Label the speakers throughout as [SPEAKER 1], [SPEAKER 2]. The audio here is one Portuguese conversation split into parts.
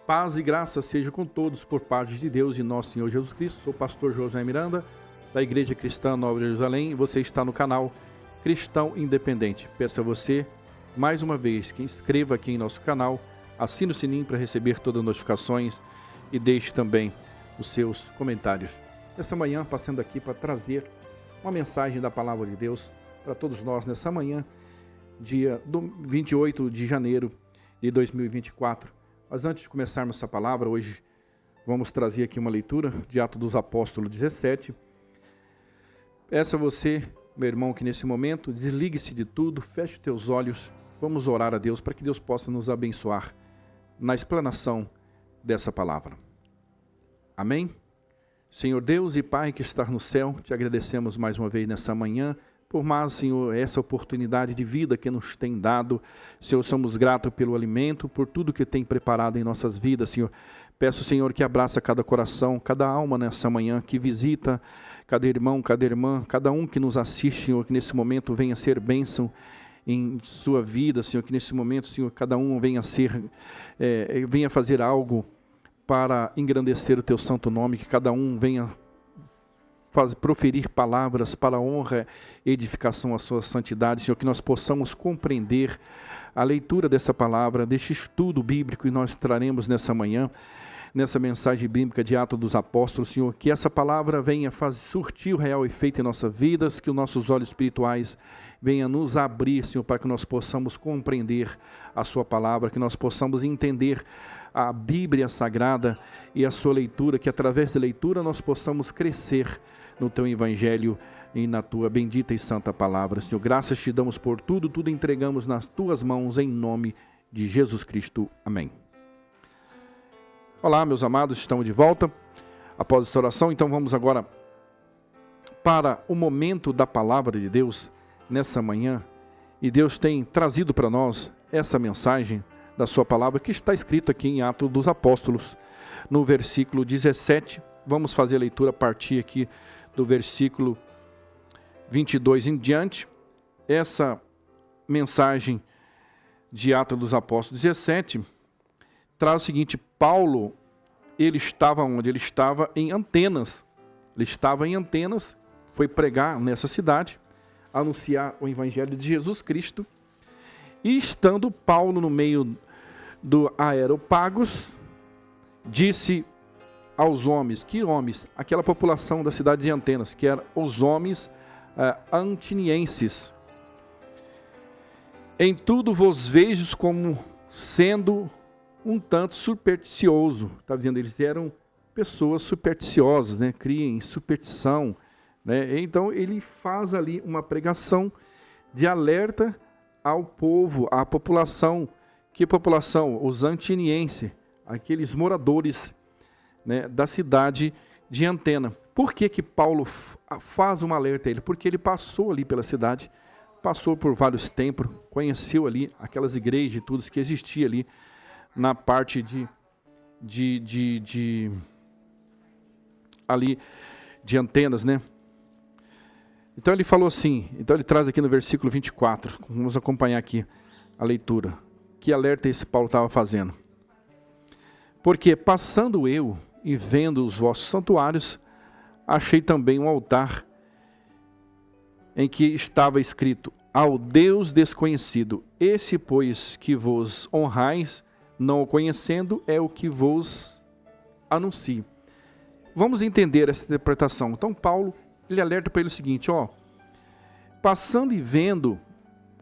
[SPEAKER 1] Paz e graça seja com todos por parte de Deus e nosso Senhor Jesus Cristo. Sou o pastor Josué Miranda, da Igreja Cristã Nova Jerusalém, e você está no canal Cristão Independente. Peço a você, mais uma vez, que inscreva aqui em nosso canal, assine o sininho para receber todas as notificações e deixe também os seus comentários. Nessa manhã, passando aqui para trazer uma mensagem da Palavra de Deus para todos nós, nessa manhã, dia 28 de janeiro de 2024. Mas antes de começarmos essa palavra, hoje vamos trazer aqui uma leitura de Atos dos Apóstolos 17. Peço a você, meu irmão, que nesse momento desligue-se de tudo, feche teus olhos, vamos orar a Deus para que Deus possa nos abençoar na explanação dessa palavra. Amém? Senhor Deus e Pai que está no céu, te agradecemos mais uma vez nessa manhã, por mais, Senhor, essa oportunidade de vida que nos tem dado. Senhor, somos gratos pelo alimento, por tudo que tem preparado em nossas vidas, Senhor. Peço, Senhor, que abraça cada coração, cada alma nessa manhã, que visita cada irmão, cada irmã, cada um que nos assiste, Senhor, que nesse momento venha ser bênção em sua vida, Senhor, que nesse momento, Senhor, cada um venha venha fazer algo para engrandecer o Teu santo nome, que cada um venha proferir palavras para a honra e edificação à sua santidade, Senhor, que nós possamos compreender a leitura dessa palavra, deste estudo bíblico que nós traremos nessa manhã, nessa mensagem bíblica de Atos dos Apóstolos, Senhor, que essa palavra venha surtir o real efeito em nossas vidas, que os nossos olhos espirituais venham nos abrir, Senhor, para que nós possamos compreender a sua palavra, que nós possamos entender a Bíblia Sagrada e a sua leitura, que através da leitura nós possamos crescer no Teu Evangelho e na Tua bendita e santa palavra. Senhor, graças te damos por tudo, tudo entregamos nas Tuas mãos, em nome de Jesus Cristo. Amém. Olá, meus amados, estamos de volta após esta oração, então vamos agora para o momento da palavra de Deus nessa manhã, e Deus tem trazido para nós essa mensagem da sua palavra que está escrito aqui em Atos dos Apóstolos, no versículo 17, vamos fazer a leitura a partir aqui do versículo 22 em diante. Essa mensagem de Atos dos Apóstolos 17 traz o seguinte: Paulo, ele estava onde? Ele estava em Atenas. Ele estava em Atenas, foi pregar nessa cidade, anunciar o Evangelho de Jesus Cristo, e estando Paulo no meio do Areópagos, disse aos homens, que homens? Aquela população da cidade de Atenas, que eram os homens antinienses. Em tudo vos vejo como sendo um tanto supersticioso. Está dizendo, eles eram pessoas supersticiosas, né? Criem superstição, né? Então ele faz ali uma pregação de alerta ao povo, à população. Que população? Os antinienses, aqueles moradores, né, da cidade de Antena. Por que que Paulo faz um alerta a ele? Porque ele passou ali pela cidade, passou por vários templos, conheceu ali aquelas igrejas e tudo que existia ali na parte ali de Antenas, né? Então ele falou assim, então ele traz aqui no versículo 24, vamos acompanhar aqui a leitura. Que alerta esse Paulo estava fazendo? Porque passando eu e vendo os vossos santuários, achei também um altar em que estava escrito: ao Deus desconhecido. Esse, pois, que vos honrais, não o conhecendo, é o que vos anuncio. Vamos entender essa interpretação. Então Paulo, ele alerta para ele o seguinte, passando e vendo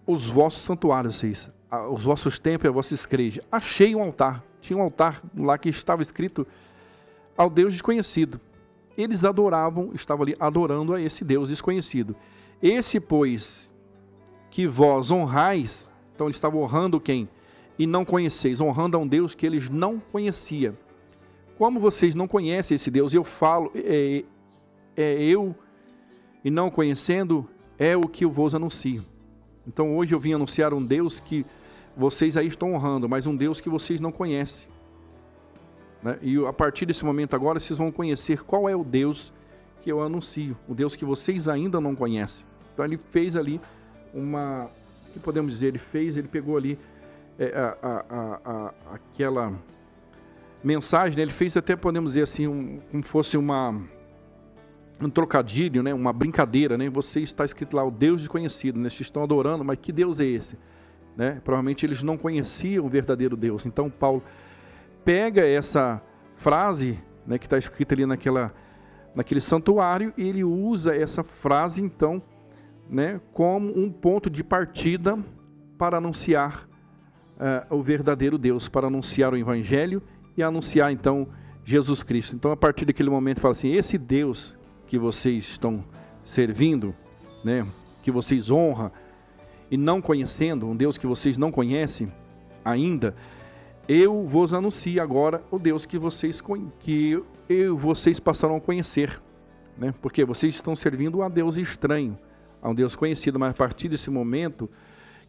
[SPEAKER 1] os vossos santuários, os vossos templos e as vossas igrejas, achei um altar. Tinha um altar lá que estava escrito ao Deus desconhecido. Eles estavam ali adorando a esse Deus desconhecido. Esse, pois, que vós honrais, então eles estavam honrando quem? E não conheceis, honrando a um Deus que eles não conheciam. Como vocês não conhecem esse Deus, eu falo, eu, e não conhecendo, é o que eu vos anuncio. Então hoje eu vim anunciar um Deus que vocês aí estão honrando, mas um Deus que vocês não conhecem. Né? E a partir desse momento agora, vocês vão conhecer qual é o Deus que eu anuncio, o Deus que vocês ainda não conhecem. Então ele fez ali o que podemos dizer, ele pegou ali mensagem, né, ele fez até, podemos dizer assim, como fosse um trocadilho, né, uma brincadeira, né? Você está escrito lá, o Deus desconhecido, né? Vocês estão adorando, mas que Deus é esse? Né? Provavelmente eles não conheciam o verdadeiro Deus. Então Paulo pega essa frase, né, que está escrita ali naquele santuário, e ele usa essa frase, então, né, como um ponto de partida para anunciar o verdadeiro Deus, para anunciar o Evangelho e anunciar, então, Jesus Cristo. Então, a partir daquele momento, fala assim, esse Deus que vocês estão servindo, né, que vocês honram, e não conhecendo, um Deus que vocês não conhecem ainda, eu vos anuncio agora o Deus que vocês passaram a conhecer, né? Porque vocês estão servindo a Deus estranho, a um Deus conhecido, mas a partir desse momento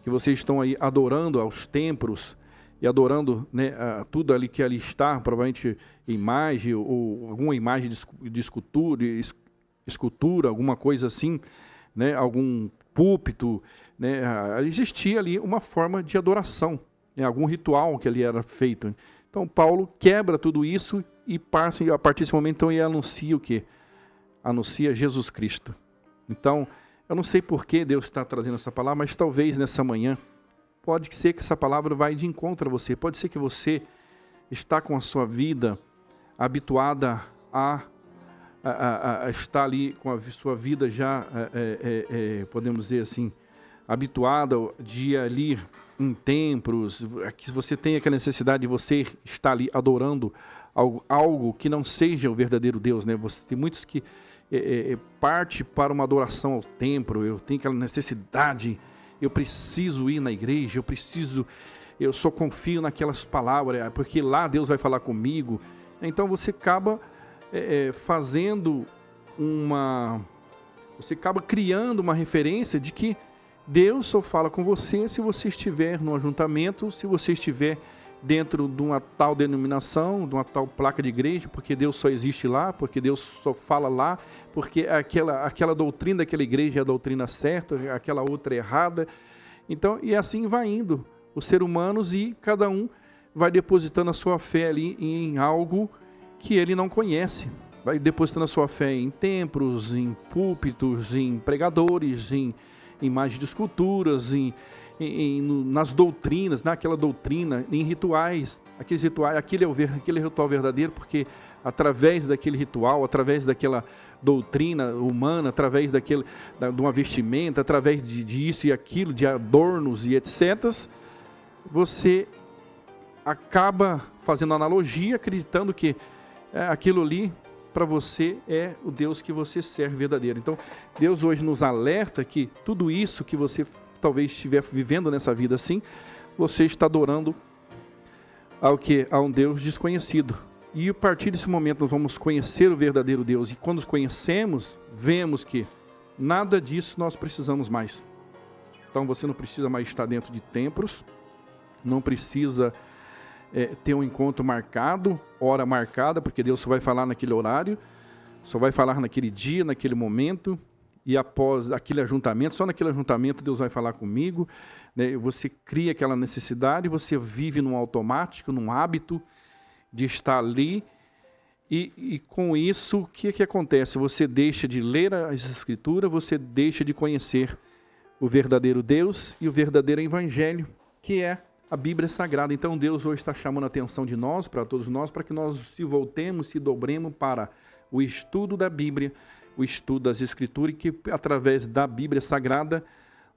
[SPEAKER 1] que vocês estão aí adorando aos templos e adorando, né, tudo ali que ali está, provavelmente imagem ou alguma imagem de escultura, alguma coisa assim, né, algum púlpito, né, existia ali uma forma de adoração, né, algum ritual que ali era feito. Então Paulo quebra tudo isso e passa, a partir desse momento, então, ele anuncia o quê? Anuncia Jesus Cristo. Então, eu não sei por que Deus está trazendo essa palavra, mas talvez nessa manhã, pode ser que essa palavra vai de encontro a você, pode ser que você está com a sua vida habituada a estar ali com a sua vida já, podemos dizer assim, habituada de ir ali em templos, que você tem aquela necessidade de você estar ali adorando algo que não seja o verdadeiro Deus, né? Tem muitos que parte para uma adoração ao templo, eu tenho aquela necessidade, eu preciso ir na igreja, eu só confio naquelas palavras, porque lá Deus vai falar comigo. Então você acaba você acaba criando uma referência de que Deus só fala com você se você estiver no ajuntamento, se você estiver dentro de uma tal denominação, de uma tal placa de igreja, porque Deus só existe lá, porque Deus só fala lá, porque aquela doutrina daquela igreja é a doutrina certa, aquela outra é errada. Então, e assim vai indo os seres humanos, e cada um vai depositando a sua fé ali em algo que ele não conhece. Vai depositando a sua fé em templos, em púlpitos, em pregadores, em imagens de esculturas, nas doutrinas, naquela doutrina, em rituais. Aqueles rituais, aquele ritual verdadeiro, porque através daquele ritual, através daquela doutrina humana, através de uma vestimenta, através disso e aquilo, de adornos e etc., você acaba fazendo analogia, acreditando que aquilo ali para você é o Deus que você serve verdadeiro. Então, Deus hoje nos alerta que tudo isso que você talvez estiver vivendo nessa vida assim, você está adorando a um Deus desconhecido. E a partir desse momento nós vamos conhecer o verdadeiro Deus. E quando conhecemos, vemos que nada disso nós precisamos mais. Então você não precisa mais estar dentro de templos, não precisa ter um encontro marcado, hora marcada, porque Deus só vai falar naquele horário, só vai falar naquele dia, naquele momento, e após aquele ajuntamento, só naquele ajuntamento Deus vai falar comigo, né? Você cria aquela necessidade, você vive num automático, num hábito de estar ali, e com isso, o que acontece? Você deixa de ler as Escrituras, você deixa de conhecer o verdadeiro Deus e o verdadeiro Evangelho, que é a Bíblia Sagrada. Então Deus hoje está chamando a atenção de nós, para todos nós, para que nós se voltemos, se dobremos para o estudo da Bíblia, o estudo das Escrituras, e que através da Bíblia Sagrada,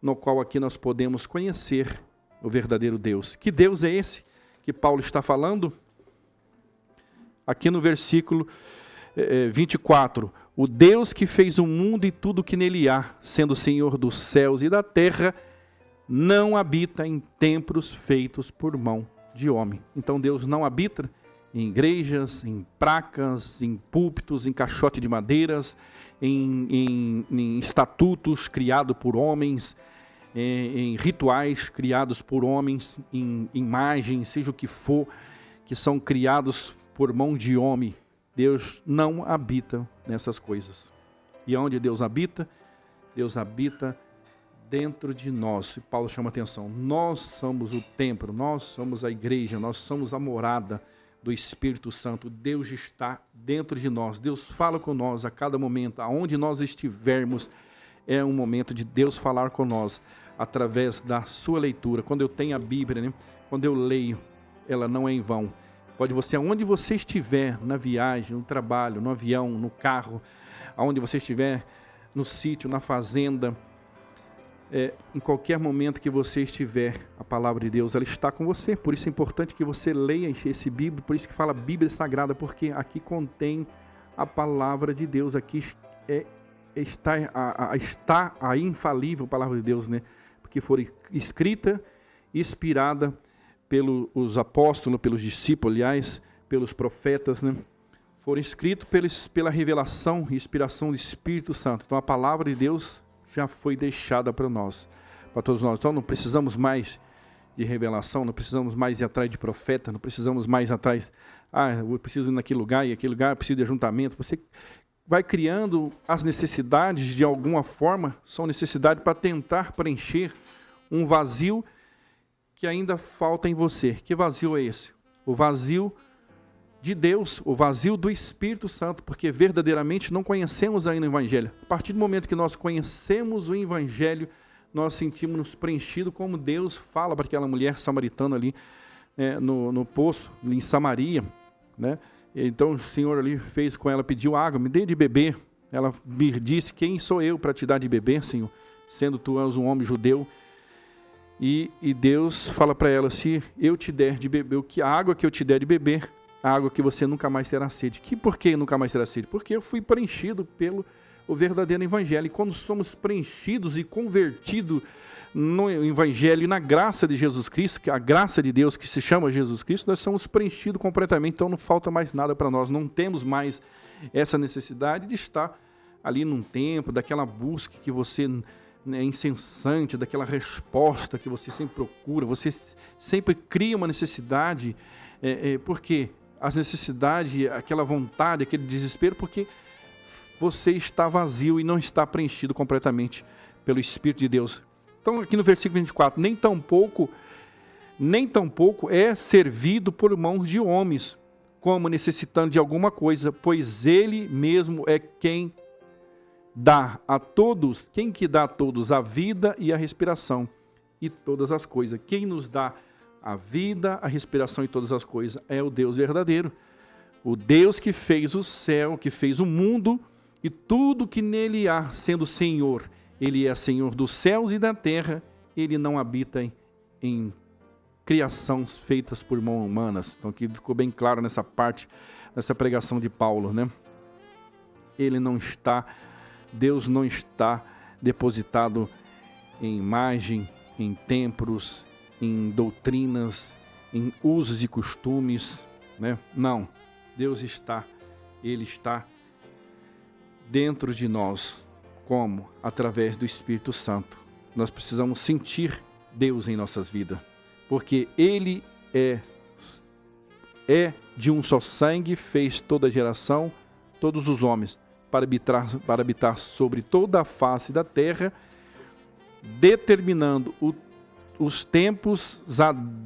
[SPEAKER 1] no qual aqui nós podemos conhecer o verdadeiro Deus. Que Deus é esse que Paulo está falando? Aqui no versículo 24, o Deus que fez o mundo e tudo que nele há, sendo Senhor dos céus e da terra, não habita em templos feitos por mão de homem. Então Deus não habita em igrejas, em placas, em púlpitos, em caixote de madeiras, em estatutos criados por homens, em rituais criados por homens, em imagens, seja o que for, que são criados por mão de homem. Deus não habita nessas coisas. E onde Deus habita? Deus habita dentro de nós. E Paulo chama atenção, nós somos o templo, nós somos a igreja, nós somos a morada do Espírito Santo. Deus está dentro de nós. Deus fala com nós a cada momento. Aonde nós estivermos, é um momento de Deus falar com nós através da sua leitura. Quando eu tenho a Bíblia, né? Quando eu leio, ela não é em vão. Pode você, aonde você estiver, na viagem, no trabalho, no avião, no carro, aonde você estiver, no sítio, na fazenda, em qualquer momento que você estiver, a palavra de Deus, ela está com você. Por isso é importante que você leia esse Bíblia, por isso que fala Bíblia Sagrada, porque aqui contém a palavra de Deus. Aqui está a infalível palavra de Deus, né? Porque foi escrita, inspirada pelos apóstolos, pelos discípulos, aliás, pelos profetas, né? Foram escritos pela revelação e inspiração do Espírito Santo. Então a palavra de Deus já foi deixada para nós, para todos nós. Então não precisamos mais de revelação, não precisamos mais ir atrás de profeta, não precisamos mais ir atrás, eu preciso ir naquele lugar, e aquele lugar eu preciso de ajuntamento. Você vai criando as necessidades de alguma forma, são necessidades para tentar preencher um vazio que ainda falta em você. Que vazio é esse? O vazio de Deus, o vazio do Espírito Santo, porque verdadeiramente não conhecemos ainda o Evangelho. A partir do momento que nós conhecemos o Evangelho, nós sentimos-nos preenchidos, como Deus fala para aquela mulher samaritana ali, no poço, ali em Samaria, né? Então o Senhor ali fez com ela, pediu água, me dê de beber. Ela me disse, quem sou eu para te dar de beber, Senhor? Sendo tu és um homem judeu. E Deus fala para ela, se eu te der de beber, a água que eu te der de beber, a água que você nunca mais terá sede. Por que nunca mais terá sede? Porque eu fui preenchido pelo verdadeiro Evangelho. E quando somos preenchidos e convertidos no Evangelho e na graça de Jesus Cristo, que é a graça de Deus que se chama Jesus Cristo, nós somos preenchidos completamente, então não falta mais nada para nós. Não temos mais essa necessidade de estar ali num tempo, daquela busca que você é incessante, daquela resposta que você sempre procura, você sempre cria uma necessidade, porque as necessidades, aquela vontade, aquele desespero, porque você está vazio e não está preenchido completamente pelo Espírito de Deus. Então aqui no versículo 24, nem tampouco é servido por mãos de homens, como necessitando de alguma coisa, pois Ele mesmo é quem dá a todos, quem que dá a todos a vida e a respiração e todas as coisas. Quem nos dá a vida, a respiração e todas as coisas é o Deus verdadeiro. O Deus que fez o céu, que fez o mundo e tudo que nele há, sendo Senhor. Ele é Senhor dos céus e da terra. Ele não habita em criações feitas por mãos humanas. Então aqui ficou bem claro nessa parte, nessa pregação de Paulo, né? Deus não está depositado em imagem, em templos, em doutrinas, em usos e costumes, né? Não, Ele está dentro de nós. Como? Através do Espírito Santo. Nós precisamos sentir Deus em nossas vidas, porque Ele é de um só sangue, fez toda a geração, todos os homens, para habitar sobre toda a face da terra, determinando os tempos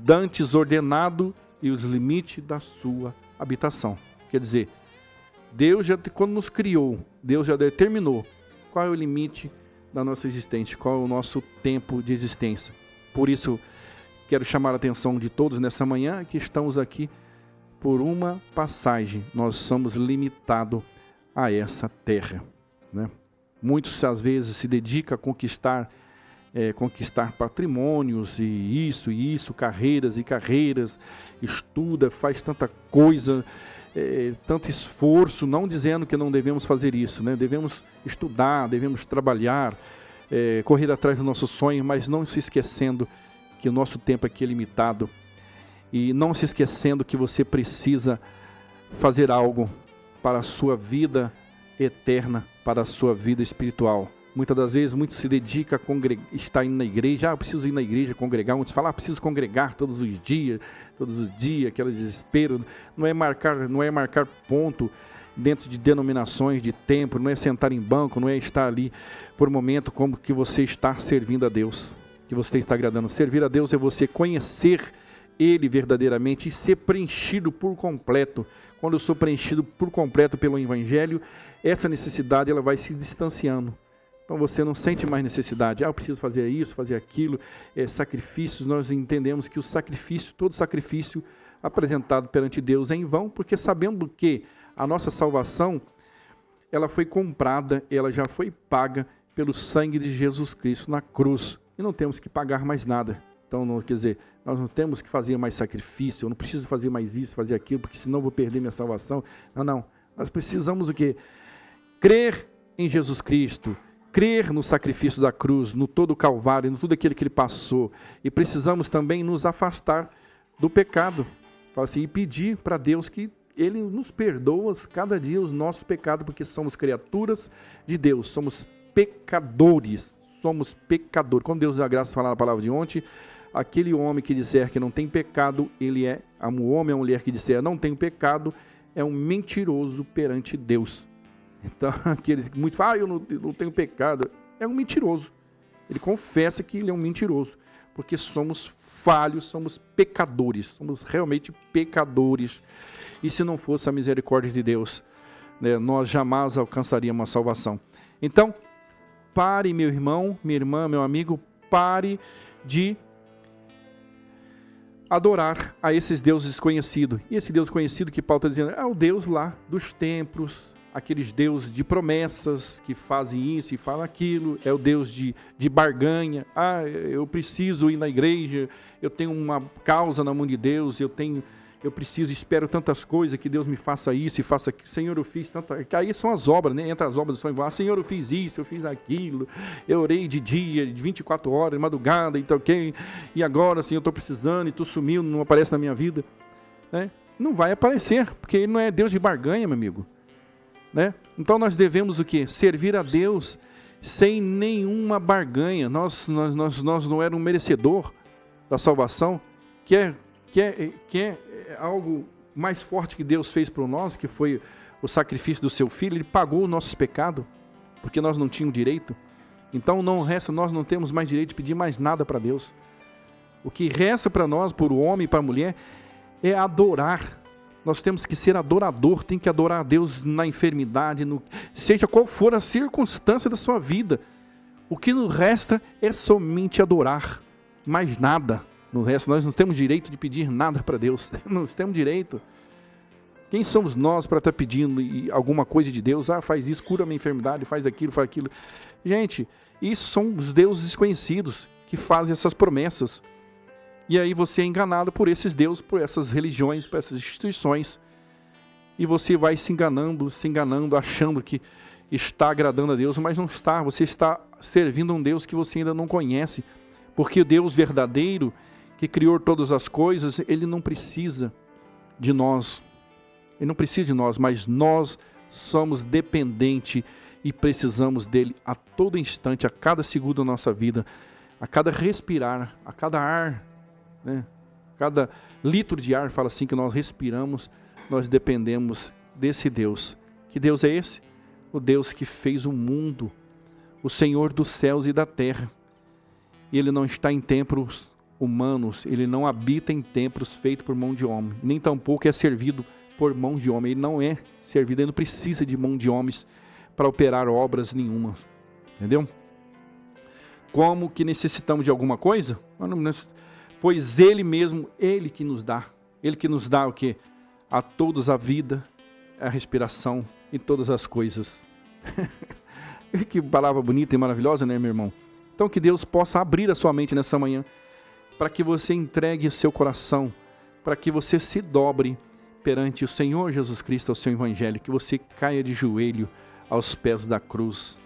[SPEAKER 1] dantes ordenado e os limites da sua habitação. Quer dizer, Deus quando nos criou, Deus já determinou qual é o limite da nossa existência, qual é o nosso tempo de existência. Por isso, quero chamar a atenção de todos nessa manhã que estamos aqui por uma passagem. Nós somos limitados a essa terra, né? Muitos às vezes se dedicam a conquistar patrimônios e isso, carreiras e carreiras, estuda, faz tanta coisa, tanto esforço, não dizendo que não devemos fazer isso, né? Devemos estudar, devemos trabalhar, correr atrás do nosso sonho, mas não se esquecendo que o nosso tempo aqui é limitado e não se esquecendo que você precisa fazer algo para a sua vida eterna, para a sua vida espiritual. Muitas das vezes, muitos se dedicam a estar indo na igreja. Eu preciso ir na igreja, congregar. Muitos falam, preciso congregar todos os dias, aquele desespero. Não é marcar ponto dentro de denominações, de templo, não é sentar em banco, não é estar ali por um momento como que você está servindo a Deus, que você está agradando. Servir a Deus é você conhecer Ele verdadeiramente e ser preenchido por completo. Quando eu sou preenchido por completo pelo Evangelho, essa necessidade ela vai se distanciando. Então você não sente mais necessidade. Eu preciso fazer isso, fazer aquilo. Sacrifícios, nós entendemos que o sacrifício, todo sacrifício apresentado perante Deus é em vão, porque sabendo que a nossa salvação, ela foi comprada, ela já foi paga pelo sangue de Jesus Cristo na cruz. E não temos que pagar mais nada. Então, não, quer dizer, nós não temos que fazer mais sacrifício, eu não preciso fazer mais isso, fazer aquilo, porque senão eu vou perder minha salvação. Não. Nós precisamos o quê? Crer em Jesus Cristo, crer no sacrifício da cruz, no todo o Calvário, no tudo aquilo que Ele passou. E precisamos também nos afastar do pecado. Fala assim, e pedir para Deus que Ele nos perdoa cada dia os nossos pecados, porque somos criaturas de Deus, somos pecadores. Somos pecadores. Quando Deus dá graça, falar na palavra de ontem, aquele homem que disser que não tem pecado, o homem, a mulher que disser não tem pecado, é um mentiroso perante Deus. Então, aqueles que muito falam, eu não tenho pecado, é um mentiroso. Ele confessa que ele é um mentiroso, porque somos falhos, somos pecadores, somos realmente pecadores. E se não fosse a misericórdia de Deus, né, nós jamais alcançaríamos a salvação. Então, pare, meu irmão, minha irmã, meu amigo, pare de adorar a esses deuses desconhecidos. E esse Deus conhecido que Paulo está dizendo é o Deus lá dos templos, aqueles deuses de promessas que fazem isso e falam aquilo, é o Deus de barganha. Eu preciso ir na igreja, eu tenho uma causa na mão de Deus, eu preciso, espero tantas coisas, que Deus me faça isso e faça aquilo. Senhor, eu fiz tanta... Aí são as obras, né? Entre as obras são iguais. Senhor, eu fiz isso, eu fiz aquilo. Eu orei de dia, de 24 horas, de madrugada, então ok. E agora, Senhor, eu estou precisando e tu sumiu, não aparece na minha vida. Né? Não vai aparecer, porque Ele não é Deus de barganha, meu amigo. Né? Então nós devemos o quê? Servir a Deus sem nenhuma barganha. Nós não éramos merecedor da salvação, que é algo mais forte que Deus fez por nós, que foi o sacrifício do seu Filho. Ele pagou os nossos pecados, porque nós não tínhamos direito. Então não resta, nós não temos mais direito de pedir mais nada para Deus. O que resta para nós, para o homem e para a mulher, é adorar. Nós temos que ser adorador, tem que adorar a Deus na enfermidade, seja qual for a circunstância da sua vida. O que nos resta é somente adorar, mais nada. No resto, nós não temos direito de pedir nada para Deus. Não temos direito. Quem somos nós para estar pedindo alguma coisa de Deus? Faz isso, cura a minha enfermidade, faz aquilo, faz aquilo. Gente, isso são os deuses desconhecidos que fazem essas promessas. E aí você é enganado por esses deuses, por essas religiões, por essas instituições. E você vai se enganando, achando que está agradando a Deus, mas não está. Você está servindo a um Deus que você ainda não conhece. Porque o Deus verdadeiro, que criou todas as coisas, Ele não precisa de nós. Ele não precisa de nós, mas nós somos dependentes e precisamos dEle a todo instante, a cada segundo da nossa vida, a cada respirar, a cada ar, né? Cada litro de ar, fala assim, que nós respiramos, nós dependemos desse Deus. Que Deus é esse? O Deus que fez o mundo, o Senhor dos céus e da terra. E Ele não está em templos humanos, Ele não habita em templos feitos por mão de homem, nem tampouco é servido por mão de homem. Ele não é servido, Ele não precisa de mão de homens para operar obras nenhuma. Entendeu? Como que necessitamos de alguma coisa? Pois Ele mesmo, Ele que nos dá. Ele que nos dá o quê? A todos a vida, a respiração e todas as coisas. Que palavra bonita e maravilhosa, né, meu irmão? Então que Deus possa abrir a sua mente nessa manhã, para que você entregue o seu coração, para que você se dobre perante o Senhor Jesus Cristo, ao seu Evangelho, que você caia de joelho aos pés da cruz,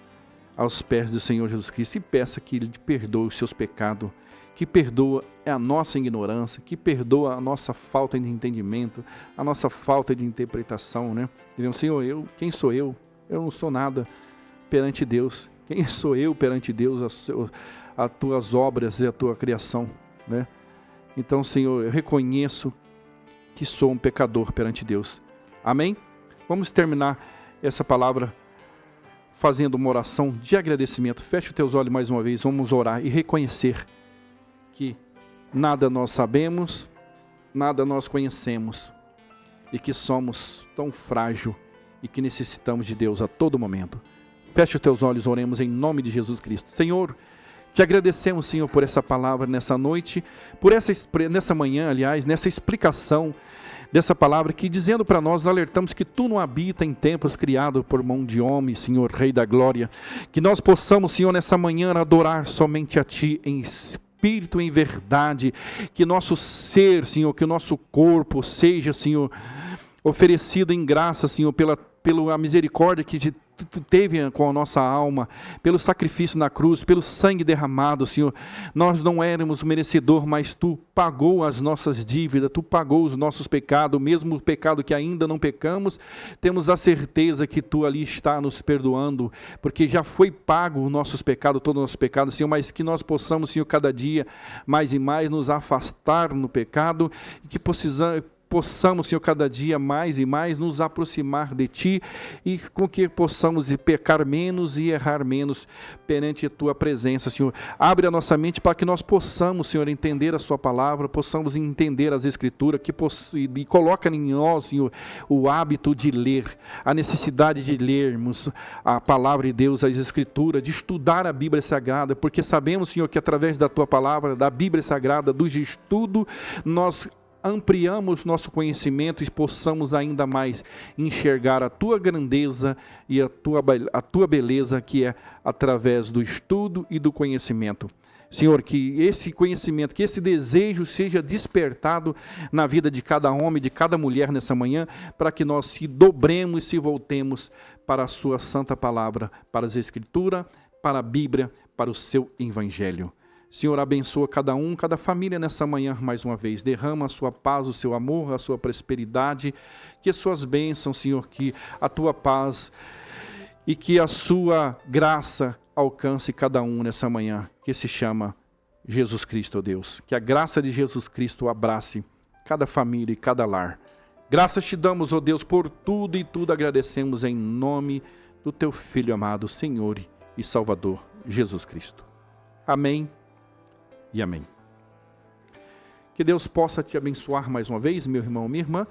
[SPEAKER 1] aos pés do Senhor Jesus Cristo, e peça que Ele perdoe os seus pecados, que perdoa a nossa ignorância, que perdoa a nossa falta de entendimento, a nossa falta de interpretação, né? Dizemos, Senhor, quem sou eu? Eu não sou nada perante Deus. Quem sou eu perante Deus, as tuas obras e a tua criação, né? Então, Senhor, eu reconheço que sou um pecador perante Deus. Amém? Vamos terminar essa palavra fazendo uma oração de agradecimento. Feche os teus olhos mais uma vez, vamos orar e reconhecer que nada nós sabemos, nada nós conhecemos e que somos tão frágil e que necessitamos de Deus a todo momento. Feche os teus olhos, oremos em nome de Jesus Cristo. Senhor, te agradecemos, Senhor, por essa palavra nessa noite, nessa manhã, aliás, nessa explicação dessa palavra que, dizendo para nós alertamos que Tu não habita em templos criados por mão de homem, Senhor, Rei da Glória. Que nós possamos, Senhor, nessa manhã adorar somente a Ti em espírito, em verdade. Que nosso ser, Senhor, que o nosso corpo seja, Senhor, oferecido em graça, Senhor, pela misericórdia que Tu teve com a nossa alma, pelo sacrifício na cruz, pelo sangue derramado, Senhor. Nós não éramos merecedor, mas Tu pagou as nossas dívidas, Tu pagou os nossos pecados, mesmo o pecado que ainda não pecamos, temos a certeza que Tu ali está nos perdoando, porque já foi pago os nossos pecados, todos os nossos pecados, Senhor, mas que nós possamos, Senhor, cada dia mais e mais nos afastar no pecado, e que possamos, Senhor, cada dia mais e mais nos aproximar de Ti e com que possamos pecar menos e errar menos perante a Tua presença, Senhor. Abre a nossa mente para que nós possamos, Senhor, entender a Sua palavra, possamos entender as Escrituras, e coloca em nós, Senhor, o hábito de ler, a necessidade de lermos a palavra de Deus, as Escrituras, de estudar a Bíblia Sagrada, porque sabemos, Senhor, que através da Tua palavra, da Bíblia Sagrada, do estudo, nós ampliamos nosso conhecimento e possamos ainda mais enxergar a Tua grandeza e a tua beleza, que é através do estudo e do conhecimento. Senhor, que esse conhecimento, que esse desejo seja despertado na vida de cada homem, de cada mulher nessa manhã, para que nós se dobremos e se voltemos para a Sua santa palavra, para as Escrituras, para a Bíblia, para o Seu Evangelho. Senhor, abençoa cada um, cada família nessa manhã mais uma vez. Derrama a Sua paz, o Seu amor, a Sua prosperidade, que as Suas bênçãos, Senhor, que a Tua paz e que a Sua graça alcance cada um nessa manhã, que se chama Jesus Cristo, ó Deus. Que a graça de Jesus Cristo abrace cada família e cada lar. Graças Te damos, ó Deus, por tudo e tudo agradecemos em nome do Teu Filho amado, Senhor e Salvador, Jesus Cristo. Amém. E amém. Que Deus possa te abençoar mais uma vez, meu irmão, minha irmã.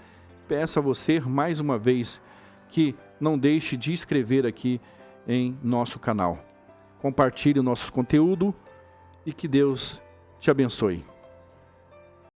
[SPEAKER 1] Peço a você mais uma vez que não deixe de inscrever aqui em nosso canal. Compartilhe o nosso conteúdo e que Deus te abençoe.